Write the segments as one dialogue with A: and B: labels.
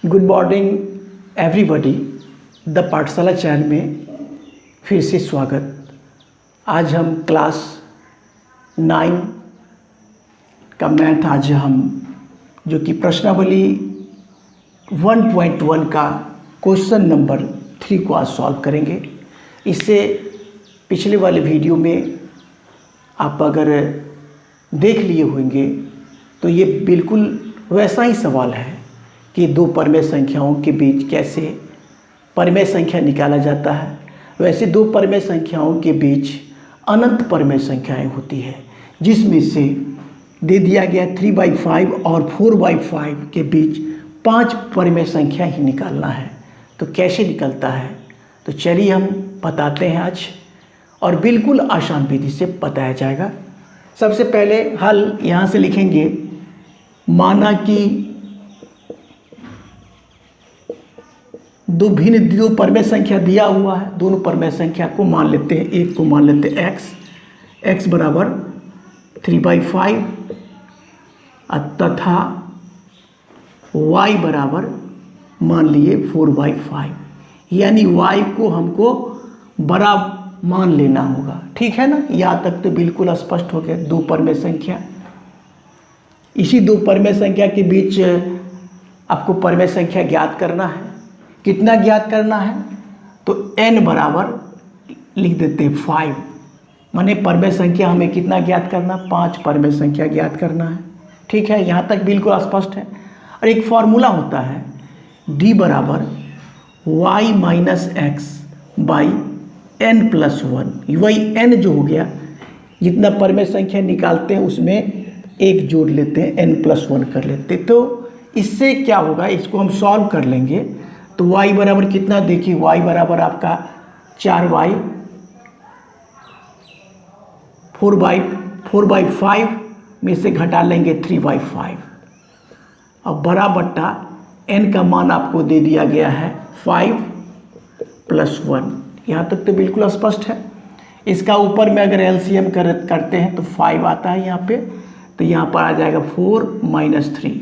A: Good morning everybody. The पाठशाला channel में फिर से स्वागत। आज हम क्लास 9 का मैथ जो कि प्रश्नावली 1.1 का क्वेश्चन नंबर 3 को आज सॉल्व करेंगे। इससे पिछले वाले वीडियो में आप अगर देख लिए होंगे तो ये बिल्कुल वैसा ही सवाल है कि दो परमेय संख्याओं के बीच कैसे परमेय संख्या निकाला जाता है। वैसे दो परमेय संख्याओं के बीच अनंत परमेय संख्याएं होती है, जिसमें से दे दिया गया 3/5 और 4/5 के बीच 5 परमेय संख्या ही निकालना है। तो कैसे निकलता है, तो चलिए हम बताते हैं आज, और बिल्कुल आसान विधि से बताया जाएगा। सबसे पहले हल यहाँ से लिखेंगे। माना कि दो परमेय संख्या दिया हुआ है, दोनों परमेय संख्या को मान लेते हैं। एक को मान लेते हैं x बराबर 3/5 तथा y बराबर मान लिए 4/5, यानी y को हमको बड़ा मान लेना होगा। ठीक है ना, यहाँ तक तो बिल्कुल स्पष्ट हो गया। दो परमेय संख्या, इसी दो परमेय संख्या के बीच आपको परमेय संख्या ज्ञात करना है। कितना ज्ञात करना है, तो n बराबर लिख देते हैं 5, माने परमेय संख्या हमें कितना ज्ञात करना, 5 परमेय संख्या ज्ञात करना है। ठीक है, यहाँ तक बिल्कुल स्पष्ट है। और एक फॉर्मूला होता है d बराबर y minus x by n plus 1। वही n जो हो गया, जितना परमेय संख्या निकालते हैं उसमें एक जोड़ लेते हैं, n प्लस 1 कर लेते हैं। तो इससे क्या होगा, इसको हम सॉल्व कर लेंगे। तो y बराबर कितना, देखिए y बराबर आपका 4y 4/5 में से घटा लेंगे 3/5। अब बड़ा बट्टा n का मान आपको दे दिया गया है 5 + 1। यहाँ तक तो बिल्कुल स्पष्ट है। इसका ऊपर में अगर LCM करते हैं तो 5 आता है यहाँ पे, तो यहाँ पर आ जाएगा 4 - 3,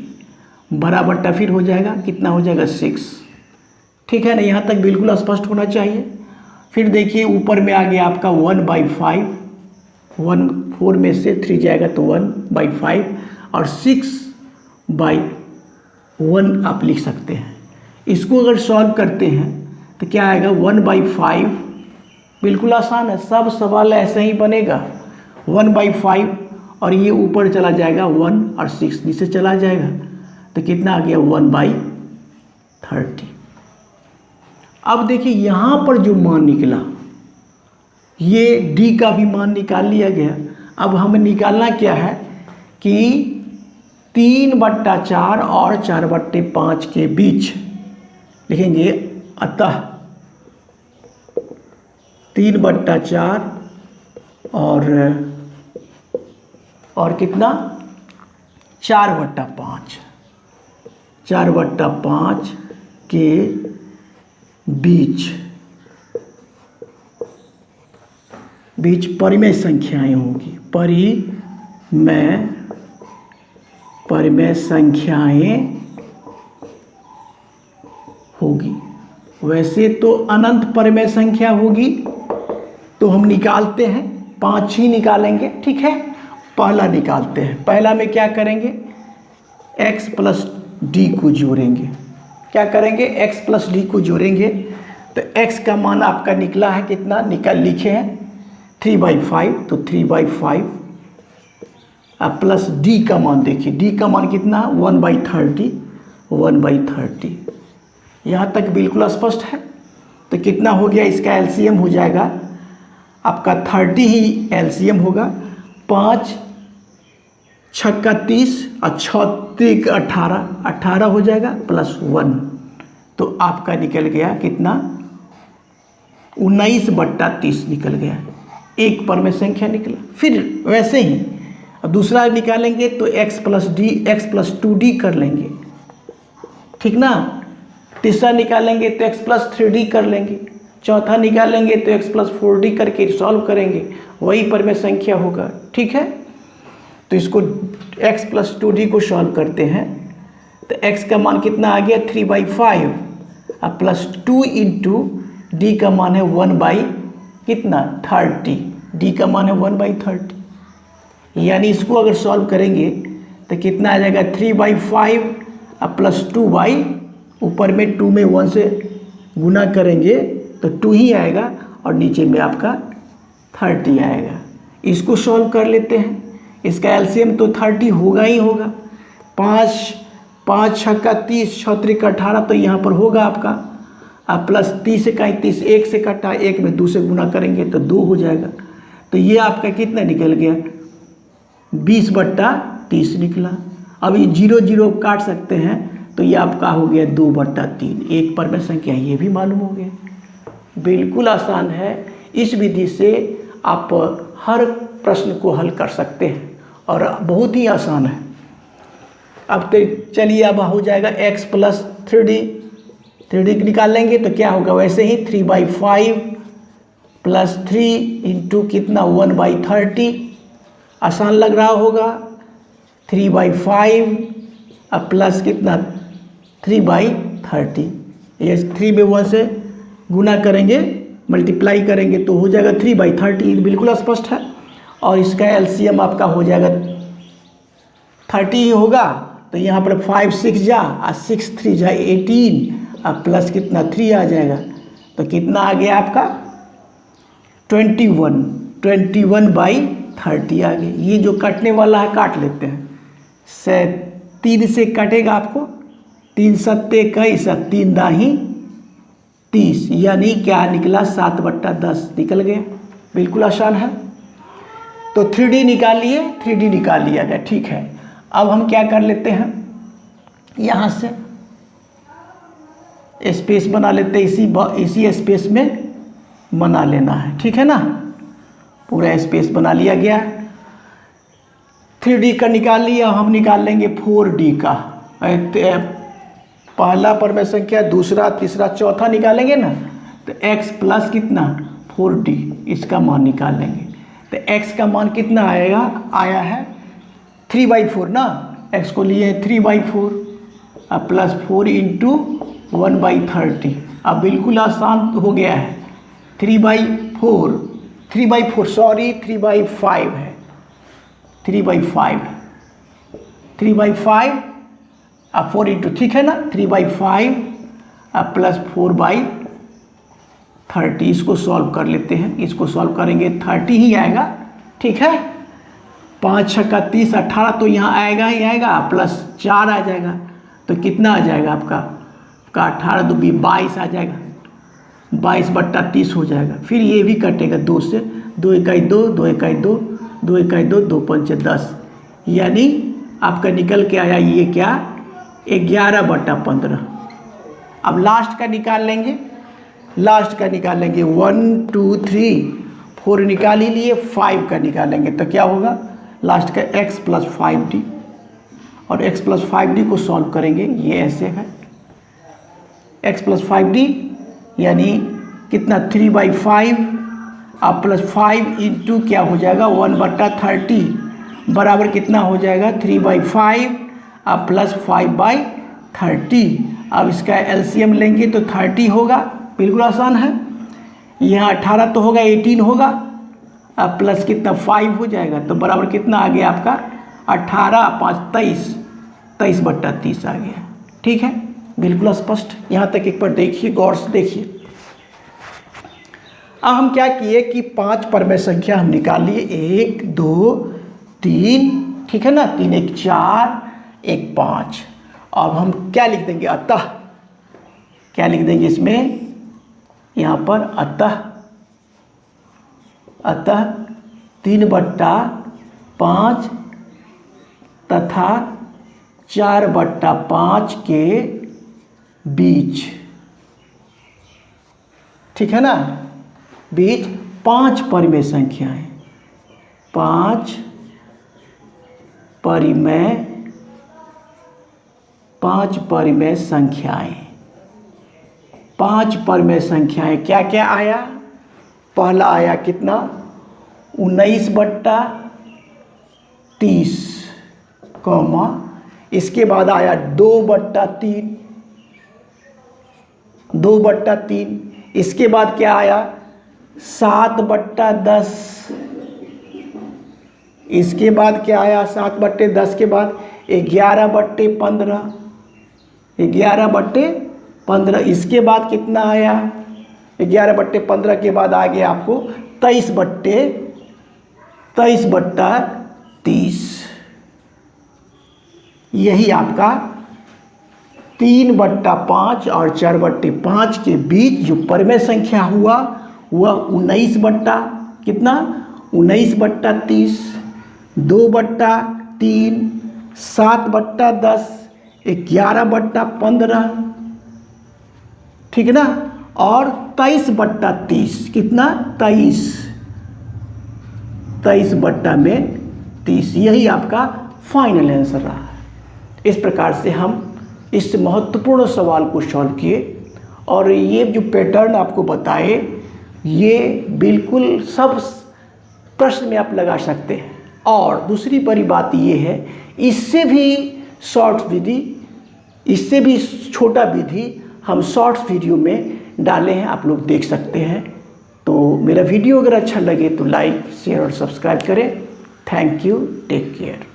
A: बड़ा बट्टा फिर हो जाएगा, कितना हो जाएगा 6। ठीक है ना, यहाँ तक बिल्कुल स्पष्ट होना चाहिए। फिर देखिए ऊपर में आ गया आपका 1/5, 4 में से 3 जाएगा तो 1/5, और 6/1 आप लिख सकते हैं। इसको अगर सॉल्व करते हैं तो क्या आएगा, 1/5। बिल्कुल आसान है, सब सवाल ऐसे ही बनेगा। 1/5 और ये ऊपर चला जाएगा 1 और 6 नीचे चला जाएगा, तो कितना आ गया 1/30। अब देखिए यहाँ पर जो मान निकला, ये d का भी मान निकाल लिया गया। अब हमें निकालना क्या है कि 3/4 और 4/5 के बीच लिखेंगे। अतः 3/4 और कितना 4/5 के बीच परिमेय संख्याएं होंगी। परिमेय संख्याएं होगी। वैसे तो अनंत परिमेय संख्या होगी, तो हम निकालते हैं 5 ही निकालेंगे। ठीक है, पहला निकालते हैं। पहला में क्या करेंगे, x + d को जोड़ेंगे। क्या करेंगे, x + d को जोड़ेंगे। तो x का मान आपका निकला है कितना, लिखे हैं 3/5, तो 3/5 प्लस d का मान देखिए, d का मान कितना 1/30। यहाँ तक बिल्कुल स्पष्ट है। तो कितना हो गया, इसका LCM हो जाएगा आपका 30 ही LCM होगा। 5 × 30 और 6 × 18 हो जाएगा, प्लस 1, तो आपका निकल गया कितना 19/30 निकल गया। एक परमेय संख्या निकला। फिर वैसे ही अब दूसरा निकालेंगे तो x + 2d कर लेंगे। ठीक ना, तीसरा निकालेंगे तो x + 3d कर लेंगे। चौथा निकालेंगे तो x + 4d करके सॉल्व करेंगे, वही परमेय संख्या होगा। ठीक है, तो इसको x + 2d को सॉल्व करते हैं तो तो x का मान कितना आ गया 3/5 अब प्लस 2 इंटू डी का मान है 1 कितना 30, डी का मान है 1/30, यानी इसको अगर सॉल्व करेंगे तो कितना आ जाएगा 3/5 अब प्लस 2 ऊपर में 2 में 1 से गुना करेंगे तो 2 ही आएगा और नीचे में आपका 30 आएगा। इसको सॉल्व कर लेते हैं, इसका एलसीएम तो 30 होगा ही होगा। 5 छक्का 30 6 त्रिक 18 तो यहाँ पर होगा आपका। अब प्लस 30 का 30 1 से कटा 1 में 2 से गुना करेंगे तो 2 हो जाएगा। तो ये आपका कितना निकल गया 20/30 निकला। अब ये 0 0 काट सकते हैं तो ये आपका हो गया 2/3 एक पर में संख्या, ये भी मालूम हो गया। बिल्कुल आसान है, इस विधि से आप हर प्रश्न को हल कर सकते हैं और बहुत ही आसान है। अब तो चलिए अब हो जाएगा x प्लस 3d निकाल लेंगे तो क्या होगा वैसे ही 3/5 प्लस 3 इंटू कितना 1/30, आसान लग रहा होगा। 3/5 अब प्लस कितना 3/30, ये 3 में 1 से गुना करेंगे मल्टीप्लाई करेंगे तो हो जाएगा 3/30, बिल्कुल स्पष्ट है। और इसका एलसीएम आपका हो जाएगा 30 ही होगा तो यहाँ पर 5 6 जा और 6 3 जा 18 अब प्लस कितना 3 आ जाएगा तो कितना आ गया आपका 21/30 आ गया। ये जो कटने वाला है काट लेते हैं, 3 से कटेगा आपको 3 सत्ते 21 3 दाही 30, यानी क्या निकला 7/10 निकल गया। बिल्कुल आसान है। तो 3D निकाल लिए, 3D निकाल लिया गया, ठीक है। अब हम क्या कर लेते हैं, यहाँ से स्पेस बना लेते हैं, इसी स्पेस में बना लेना है, ठीक है ना। पूरा स्पेस बना लिया गया। 3D का निकाल लिया, हम निकाल लेंगे 4D का। पहला परमेय संख्या, दूसरा, तीसरा, चौथा निकालेंगे ना तो x प्लस कितना 4D इसका मान निकाल लेंगे। तो x का मान कितना आएगा, आया है 3/4 ना, x को लिए 3/4 अब प्लस 4 इंटू 1/30। अब बिल्कुल आसान हो गया है। 3/4 सॉरी 3/5 है, 3/5 अब 4 इंटू, ठीक है ना, 3/5 अब प्लस 4/30। इसको सॉल्व कर लेते हैं, इसको सॉल्व करेंगे 30 ही आएगा, ठीक है। 5 छक्का 30 18 तो यहाँ आएगा ही आएगा, प्लस 4 आ जाएगा तो कितना आ जाएगा आपका 18 2 22 आ जाएगा, 22/30 हो जाएगा। फिर ये भी कटेगा 2 से, 2 1 2 2 1 2 2 1 2 2 5 10, यानी आपका निकल के आया ये क्या 11/15। अब लास्ट का निकाल लेंगे, 1 2 3 4 निकाल ही लिए, 5 का निकालेंगे तो क्या होगा लास्ट का x प्लस 5d, और x प्लस 5d को सॉल्व करेंगे, ये ऐसे है x प्लस 5d यानी कितना 3/5 अब प्लस 5 इंटू क्या हो जाएगा 1/30 बराबर कितना हो जाएगा 3/5 अब प्लस 5/30। अब इसका एलसीएम लेंगे तो 30 होगा, बिल्कुल आसान है। यहाँ 18 तो होगा 18 होगा, अब प्लस कितना 5 हो जाएगा तो बराबर कितना आ गया आपका 18 5 23 23/30 आ गया, ठीक है। बिल्कुल स्पष्ट, यहाँ तक एक बार देखिए, गौर से देखिए। अब हम क्या किए कि 5 परमेय संख्या हम निकाल लिए, 1 2 3, ठीक है ना, 3 1 4 1 5। अब हम क्या लिख देंगे, अतः क्या लिख देंगे इसमें, यहाँ पर अतः 3/5 तथा 4/5 के बीच, ठीक है ना, बीच 5 परमेय संख्याएं, 5 परमेय संख्याएं, 5 परमेय संख्याएं क्या क्या आया। पहला आया कितना 19/30, इसके बाद आया 2/3, 2/3। इसके बाद क्या आया 7/10। इसके बाद क्या आया 7/10 के बाद 11/15, 11/15। इसके बाद कितना आया 11/15 के बाद आ गया आपको 23/30। यही आपका 3/5 और 4/5 के बीच जो परिमेय संख्या हुआ वह 19/30, 2/3, 7/10, 11/15, ठीक है ना, और 23/30। कितना 23/30। यही आपका फाइनल आंसर रहा है। इस प्रकार से हम इस महत्वपूर्ण सवाल को सॉल्व किए और ये जो पैटर्न आपको बताए ये बिल्कुल सब प्रश्न में आप लगा सकते हैं। और दूसरी बड़ी बात ये है, इससे भी शॉर्ट विधि, इससे भी छोटा विधि हम शॉर्ट्स वीडियो में डाले हैं, आप लोग देख सकते हैं। तो मेरा वीडियो अगर अच्छा लगे तो लाइक शेयर और सब्सक्राइब करें। Thank you, take care.